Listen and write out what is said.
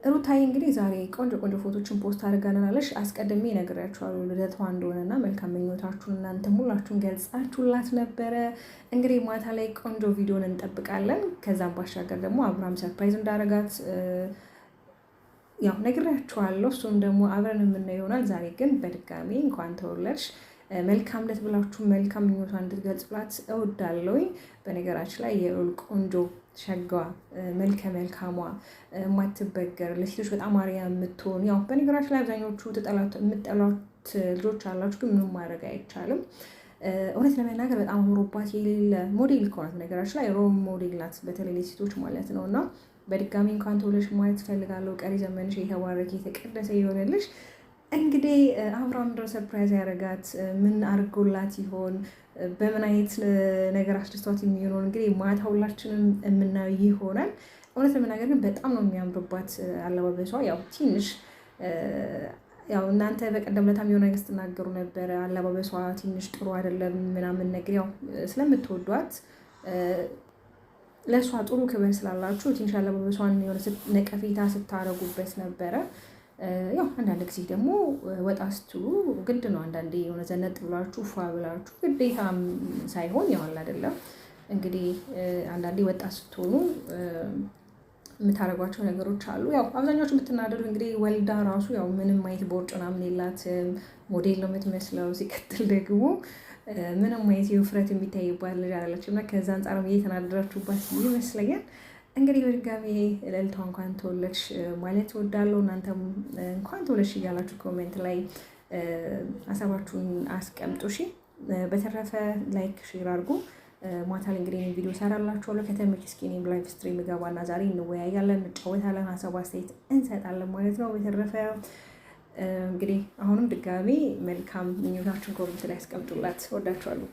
ሩታዬ እንግዲህ ዛሬ ቆንጆ ቆንጆ ፎቶችን ፖስት አድርጋናለች። አስቀድሜ ነግሬያችኋለሁ ልደቷ እንደሆነና መልካም ምኞታችሁን እናንተም ሁላችሁን ገልጻችሁላት ነበረ። እንግዲህ ማታ ላይ ቆንጆ ቪዲዮን እንጠብቃለን። ከዛም ባሻገር ደግሞ አብርሃም ሰርፕራይዝ እንዳረጋት ያው ነግሬያችኋለሁ። እሱም ደግሞ አብረን የምናየው ይሆናል። ዛሬ ግን በድጋሚ እንኳን ተወለድሽ መልካም ለት ብላችሁ መልካም ምኞቷ እንድትገልጹላት እወዳለሁኝ። በነገራችን ላይ የሉል ቆንጆ ሸጋዋ መልከ መልካሟ የማትበገር ለሴቶች በጣም አሪያ የምትሆን ያው በነገራችን ላይ አብዛኞቹ የምጠሏት ልጆች አላችሁ፣ ግን ምንም ማድረግ አይቻልም። እውነት ለመናገር በጣም አምሮባት የሌለ ሞዴል ከሆናት ነገራችን ላይ ሮም ሞዴል ናት፣ በተለይ ለሴቶች ማለት ነው። እና በድጋሚ እንኳን ተወለድሽ ማለት ትፈልጋለሁ። ቀሪ ዘመንሽ የተባረከ የተቀደሰ ይሆንልሽ። እንግዲህ አብርሃም ድረስ ሰርፕራይዝ ያደረጋት ምን አድርጎላት ይሆን? በምን አይነት ነገር አስደስቷት የሚሆነውን እንግዲህ ማታ ሁላችንም የምናየው ይሆናል። እውነት ለመናገር ግን በጣም ነው የሚያምርባት አለባበሷ። ያው ትንሽ ያው እናንተ በቀደም ለታም የሆነ ነገር ስትናገሩ ነበረ፣ አለባበሷ ትንሽ ጥሩ አይደለም ምናምን ነገር ያው ስለምትወዷት ለእሷ ጥሩ ክብር ስላላችሁ ትንሽ አለባበሷን የሆነ ነቀፌታ ስታረጉበት ነበረ። ያው አንዳንድ ጊዜ ደግሞ ወጣ ስትሉ ግድ ነው። አንዳንዴ የሆነ ዘነጥ ብላችሁ ፏ ብላችሁ ግዴታም ሳይሆን ያው አይደለም እንግዲህ አንዳንዴ ወጣ ስትሆኑ የምታደርጓቸው ነገሮች አሉ። ያው አብዛኛዎቹ የምትናደዱ እንግዲህ ወልዳ ራሱ ያው ምንም አይነት ቦርጭ ምናምን የላትም፣ ሞዴል ነው የምትመስለው። ሲቀጥል ደግሞ ምንም አይነት የውፍረት የሚታይባት ልጅ አላለችም እና ከዛ አንጻርም እየተናደዳችሁባት ይመስለኛል። እንግዲህ በድጋሚ ልዕልቷ እንኳን ተወለድሽ ማለት እወዳለሁ። እናንተም እንኳን ተወለድሽ እያላችሁ ኮሜንት ላይ ሀሳባችሁን አስቀምጡ። እሺ፣ በተረፈ ላይክ ሼር አድርጉ። ማታ ላይ እንግዲህ ቪዲዮ ሰራላችኋለሁ። ከተመች እስኪ እኔም ላይቭ ስትሪም ገባና ዛሬ እንወያያለን፣ እንጫወታለን፣ ሀሳብ አስተያየት እንሰጣለን ማለት ነው። በተረፈ እንግዲህ አሁንም ድጋሚ መልካም ምኞታችሁን ኮሜንት ላይ አስቀምጡላት። ወዳችኋለሁ።